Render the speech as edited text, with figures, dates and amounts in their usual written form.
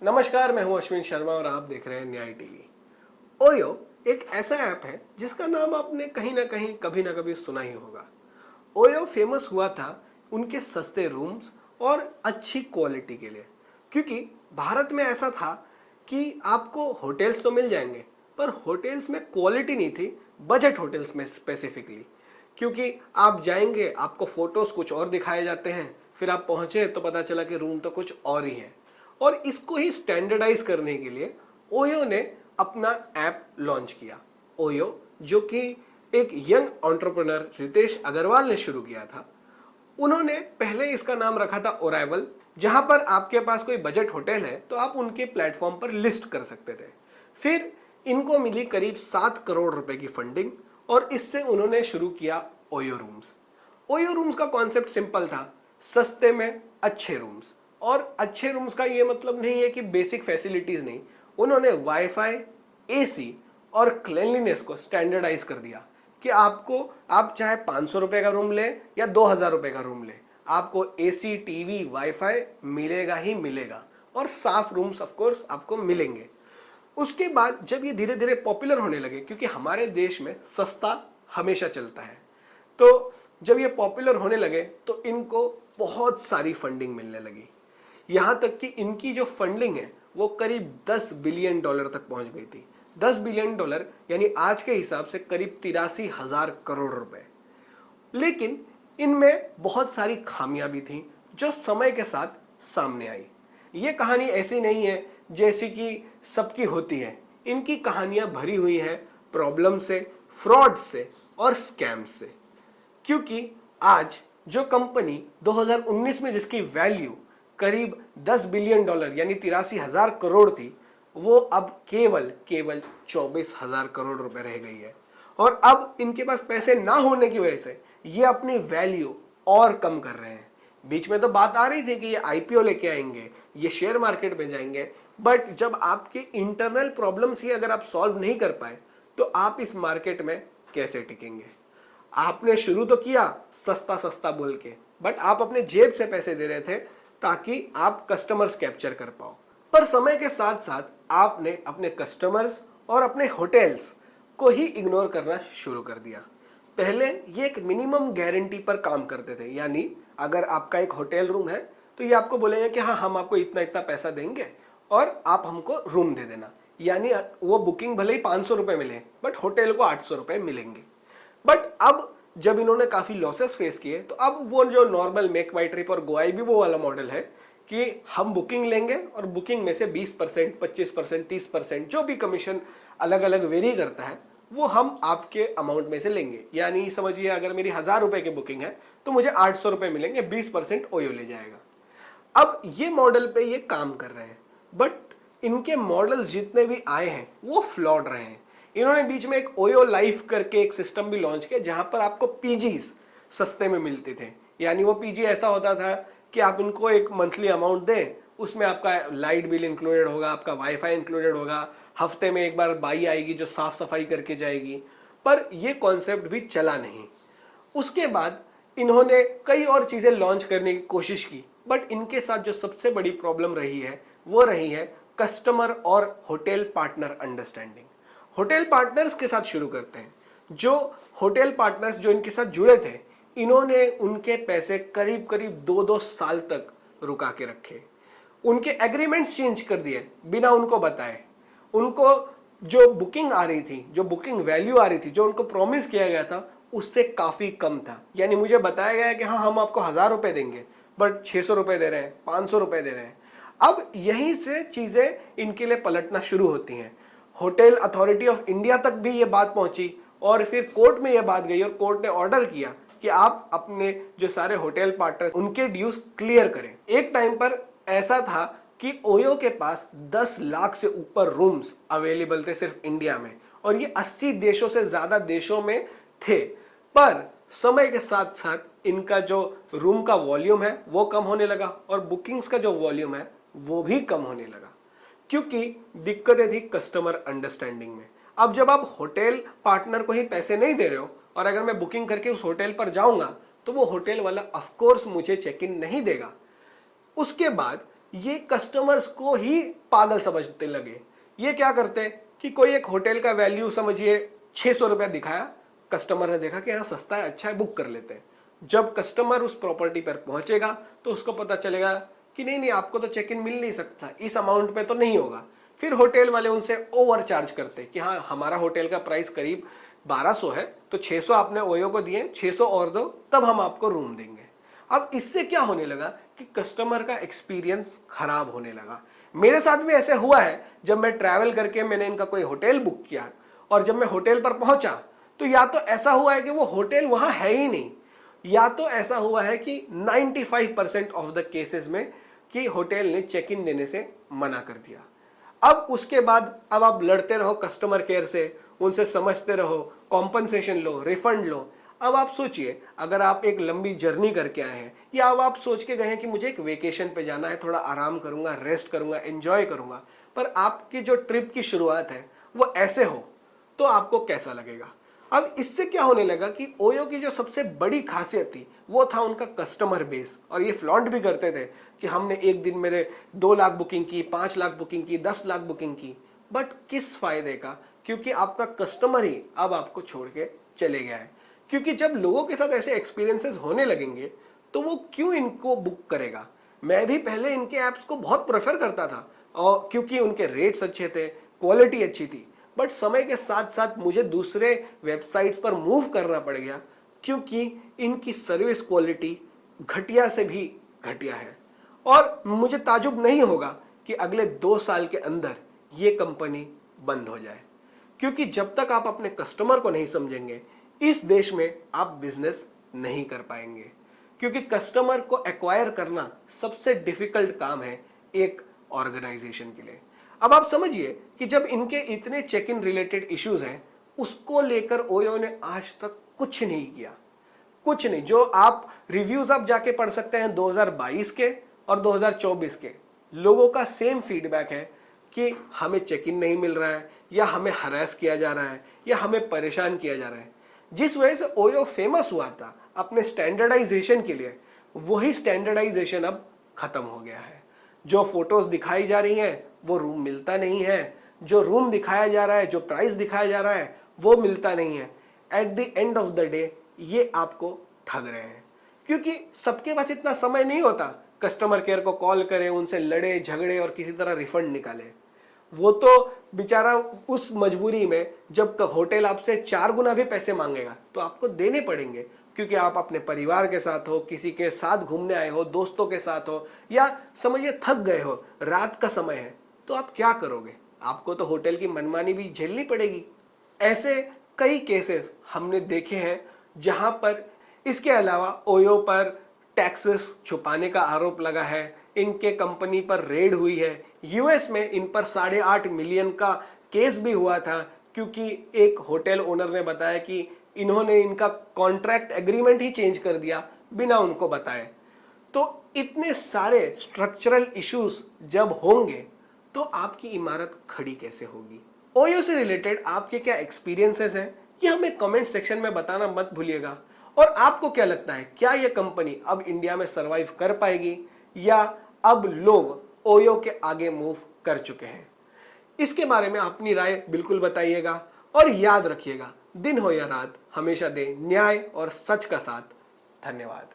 नमस्कार, मैं हूं अश्विन शर्मा और आप देख रहे हैं न्याय टीवी। ओयो एक ऐसा ऐप है जिसका नाम आपने कहीं ना कहीं कभी ना कभी सुना ही होगा। ओयो फेमस हुआ था उनके सस्ते रूम्स और अच्छी क्वालिटी के लिए, क्योंकि भारत में ऐसा था कि आपको होटल्स तो मिल जाएंगे पर होटल्स में क्वालिटी नहीं थी, बजट होटल्स में स्पेसिफिकली। क्योंकि आप जाएंगे, आपको फोटोज कुछ और दिखाए जाते हैं, फिर आप पहुंचे तो पता चला कि रूम तो कुछ और ही है। और इसको ही स्टैंडर्डाइज करने के लिए ओयो ने अपना ऐप लॉन्च किया। ओयो, जो कि एक यंग एंटरप्रेन्योर रितेश अग्रवाल ने शुरू किया था। उन्होंने पहले इसका नाम रखा था ओराइवल, जहां पर आपके पास कोई बजट होटल है तो आप उनके प्लेटफॉर्म पर लिस्ट कर सकते थे। फिर इनको मिली करीब 7 करोड़ रुपए की फंडिंग और इससे उन्होंने शुरू किया ओयो रूम्स। ओयो रूम्स का कॉन्सेप्ट सिंपल था, सस्ते में अच्छे रूम्स। और अच्छे रूम्स का ये मतलब नहीं है कि बेसिक फैसिलिटीज नहीं, उन्होंने वाईफाई, एसी और क्लीनलीनेस को स्टैंडर्डाइज कर दिया कि आप चाहे 500 रुपए का रूम ले या 2000 रुपए का रूम ले, आपको एसी, टीवी, वाईफाई मिलेगा ही मिलेगा और साफ रूम्स ऑफ कोर्स आपको मिलेंगे। उसके बाद जब ये धीरे धीरे पॉपुलर होने लगे, क्योंकि हमारे देश में सस्ता हमेशा चलता है, तो जब ये पॉपुलर होने लगे तो इनको बहुत सारी फंडिंग मिलने लगी। यहां तक कि इनकी जो फंडिंग है वो करीब $10 बिलियन तक पहुंच गई थी। $10 बिलियन यानी आज के हिसाब से करीब 83,000 करोड़ रुपए। लेकिन इनमें बहुत सारी खामियां भी थी जो समय के साथ सामने आई। ये कहानी ऐसी नहीं है जैसी कि सबकी होती है, इनकी कहानियां भरी हुई है प्रॉब्लम से, फ्रॉड से और स्कैम से। क्योंकि आज जो कंपनी 2019 में जिसकी वैल्यू करीब $10 बिलियन यानी 83,000 करोड़ थी, वो अब केवल 24,000 करोड़ रुपए रह गई है। और अब इनके पास पैसे ना होने की वजह से ये अपनी वैल्यू और कम कर रहे हैं। बीच में तो बात आ रही थी कि ये आईपीओ लेके आएंगे, ये शेयर मार्केट में जाएंगे, बट जब आपके इंटरनल प्रॉब्लम्स ही अगर आप सॉल्व नहीं कर पाए तो आप इस मार्केट में कैसे टिकेंगे। आपने शुरू तो किया सस्ता सस्ता बोल के, बट आप अपने जेब से पैसे दे रहे थे ताकि आप कस्टमर्स कैप्चर कर पाओ। पर समय के साथ साथ आपने अपने कस्टमर्स और अपने होटल्स को ही इग्नोर करना शुरू कर दिया। पहले ये एक मिनिमम गारंटी पर काम करते थे, यानी अगर आपका एक होटल रूम है तो ये आपको बोलेंगे कि हाँ, हम आपको इतना इतना पैसा देंगे और आप हमको रूम दे देना। यानी वो बुकिंग भले ही 500 रुपए मिले बट होटल को 800 रुपए मिलेंगे। बट अब जब इन्होंने काफी लॉसेस फेस किए तो अब वो जो नॉर्मल मेक माई ट्रिप और गोआईबीबो वाला मॉडल है कि हम बुकिंग लेंगे और बुकिंग में से 20%, 25%, 30% जो भी कमीशन अलग अलग वेरी करता है वो हम आपके अमाउंट में से लेंगे। यानी समझिए अगर मेरी 1000 रुपए की बुकिंग है तो मुझे 800 रुपए मिलेंगे, 20% ओयो ले जाएगा। अब ये मॉडल पे ये काम कर रहे हैं, बट इनके मॉडल्स जितने भी आए हैं वो फ्लॉड रहे हैं। इन्होंने बीच में एक ओयो लाइफ करके एक सिस्टम भी लॉन्च किया जहां पर आपको पीजीज सस्ते में मिलते थे। यानी वो पीजी ऐसा होता था कि आप इनको एक मंथली अमाउंट दें, उसमें आपका लाइट बिल इंक्लूडेड होगा, आपका वाईफाई इंक्लूडेड होगा, हफ्ते में एक बार बाई आएगी जो साफ सफाई करके जाएगी। पर ये कॉन्सेप्ट भी चला नहीं। उसके बाद इन्होंने कई और चीजें लॉन्च करने की कोशिश की, बट इनके साथ जो सबसे बड़ी प्रॉब्लम रही है वो रही है कस्टमर और hotel partner understanding. Hotel partners के साथ शुरू करते हैं। जो होटल पार्टनर्स जो इनके साथ जुड़े थे, इन्होंने उनके पैसे करीब करीब 2-2 साल तक रुका के रखे। उनके एग्रीमेंट्स चेंज कर दिए बिना उनको बताए। उनको जो बुकिंग आ रही थी, जो बुकिंग वैल्यू आ रही थी, जो उनको प्रॉमिस किया गया था उससे काफी कम था। यानी मुझे बताया गया कि हाँ, हम आपको 1000 रुपए देंगे, बट 600 रुपए दे रहे हैं, 500 रुपए दे रहे हैं। अब यहीं से चीजें इनके लिए पलटना शुरू होती हैं। होटल अथॉरिटी ऑफ इंडिया तक भी ये बात पहुंची और फिर कोर्ट में ये बात गई और कोर्ट ने ऑर्डर किया कि आप अपने जो सारे होटल पार्टनर उनके ड्यूज क्लियर करें। एक टाइम पर ऐसा था कि ओयो के पास 10 लाख से ऊपर रूम्स अवेलेबल थे सिर्फ इंडिया में, और ये 80 देशों से ज्यादा देशों में थे। पर समय के साथ साथ इनका जो रूम का वॉल्यूम है वो कम होने लगा और बुकिंग्स का जो वॉल्यूम है वो भी कम होने लगा, क्योंकि दिक्कतें थी कस्टमर अंडरस्टैंडिंग में। अब जब आप होटल पार्टनर को ही पैसे नहीं दे रहे हो और अगर मैं बुकिंग करके उस होटल पर जाऊंगा तो वो होटल वाला ऑफ कोर्स मुझे चेक इन नहीं देगा। उसके बाद ये कस्टमर्स को ही पागल समझते लगे। ये क्या करते कि कोई एक होटल का वैल्यू समझिए 600 रुपया दिखाया, कस्टमर ने देखा कि हाँ सस्ता है, अच्छा है, बुक कर लेते हैं। जब कस्टमर उस प्रॉपर्टी पर पहुंचेगा तो उसको पता चलेगा कि नहीं नहीं, आपको तो चेक इन मिल नहीं सकता, इस अमाउंट पे तो नहीं होगा। फिर होटल वाले उनसे ओवर चार्ज करते कि हाँ हमारा होटल का प्राइस करीब 1200 है, तो 600 आपने ओयो को दिए, 600 और दो तब हम आपको रूम देंगे। अब इससे क्या होने लगा कि कस्टमर का एक्सपीरियंस खराब होने लगा। मेरे साथ भी ऐसे हुआ है, जब मैं ट्रैवल करके मैंने इनका कोई होटल बुक किया और जब मैं होटल पर पहुंचा तो या तो ऐसा हुआ है कि वो होटल वहां है ही नहीं, या तो ऐसा हुआ है कि 95% ऑफ द केसेस में कि होटल ने चेक इन देने से मना कर दिया। अब उसके बाद अब आप लड़ते रहो कस्टमर केयर से, उनसे समझते रहो, कॉम्पनसेशन लो, रिफंड लो। अब आप सोचिए, अगर आप एक लंबी जर्नी करके आए हैं या अब आप सोच के गए हैं कि मुझे एक वेकेशन पे जाना है, थोड़ा आराम करूंगा, रेस्ट करूंगा, एंजॉय करूंगा, पर आपकी जो ट्रिप की शुरुआत है वो ऐसे हो, तो आपको कैसा लगेगा। अब इससे क्या होने लगा कि ओयो की जो सबसे बड़ी खासियत थी वो था उनका कस्टमर बेस, और ये फ्लॉन्ट भी करते थे कि हमने एक दिन में 2 लाख बुकिंग की, 5 लाख बुकिंग की, 10 लाख बुकिंग की। बट किस फायदे का, क्योंकि आपका कस्टमर ही अब आपको छोड़ के चले गया है। क्योंकि जब लोगों के साथ ऐसे एक्सपीरियंसेस होने लगेंगे तो वो क्यों इनको बुक करेगा। मैं भी पहले इनके ऐप्स को बहुत प्रेफर करता था, और क्योंकि उनके रेट्स अच्छे थे, क्वालिटी अच्छी थी। बट समय के साथ साथ मुझे दूसरे वेबसाइट्स पर मूव करना पड़ गया, क्योंकि इनकी सर्विस क्वालिटी घटिया से भी घटिया है। और मुझे ताजुब नहीं होगा कि अगले 2 साल के अंदर ये कंपनी बंद हो जाए, क्योंकि जब तक आप अपने कस्टमर को नहीं समझेंगे इस देश में आप बिजनेस नहीं कर पाएंगे। क्योंकि कस्टमर को एक्वायर करना सबसे डिफिकल्ट काम है एक ऑर्गेनाइजेशन के लिए। अब आप समझिए कि जब इनके इतने चेक इन रिलेटेड इश्यूज हैं, उसको लेकर ओयो ने आज तक कुछ नहीं किया, कुछ नहीं। जो आप रिव्यूज आप जाके पढ़ सकते हैं 2022 के और 2024 के, लोगों का सेम फीडबैक है कि हमें चेक इन नहीं मिल रहा है, या हमें हरास किया जा रहा है, या हमें परेशान किया जा रहा है। जिस वजह से ओयो फेमस हुआ था अपने स्टैंडर्डाइजेशन के लिए, वही स्टैंडर्डाइजेशन अब खत्म हो गया है। जो फोटोज दिखाई जा रही हैं वो रूम मिलता नहीं है, जो रूम दिखाया जा रहा है, जो प्राइस दिखाया जा रहा है वो मिलता नहीं है। At the end of the day ये आपको ठग रहे हैं, क्योंकि सबके पास इतना समय नहीं होता कस्टमर केयर को कॉल करे, उनसे लड़े झगड़े और किसी तरह रिफंड निकाले। वो तो बेचारा उस मजबूरी में, जब होटल आपसे 4 गुना भी पैसे मांगेगा तो आपको देने पड़ेंगे, क्योंकि आप अपने परिवार के साथ हो, किसी के साथ घूमने आए हो, दोस्तों के साथ हो, या समझिए थक गए हो, रात का समय है, तो आप क्या करोगे। आपको तो होटल की मनमानी भी झेलनी पड़ेगी। ऐसे कई केसेस हमने देखे हैं जहां पर इसके अलावा ओयो पर टैक्सेस छुपाने का आरोप लगा है, इनके कंपनी पर रेड हुई है। यूएस में इन पर 8.5 मिलियन का केस भी हुआ था, क्योंकि एक होटल ओनर ने बताया कि इन्होंने इनका कॉन्ट्रैक्ट एग्रीमेंट ही चेंज कर दिया बिना उनको बताए। तो इतने सारे स्ट्रक्चरल इश्यूज जब होंगे तो आपकी इमारत खड़ी कैसे होगी। ओयो से रिलेटेड आपके क्या एक्सपीरियंसेस हैं, ये हमें कमेंट सेक्शन में बताना मत भूलिएगा। और आपको क्या लगता है, क्या ये कंपनी अब इंडिया में सरवाइव कर पाएगी, या अब लोग ओयो के आगे मूव कर चुके हैं। इसके बारे में अपनी राय बिल्कुल बताइएगा, और याद रखिएगा, दिन हो या रात हमेशा दे न्याय और सच का साथ। धन्यवाद।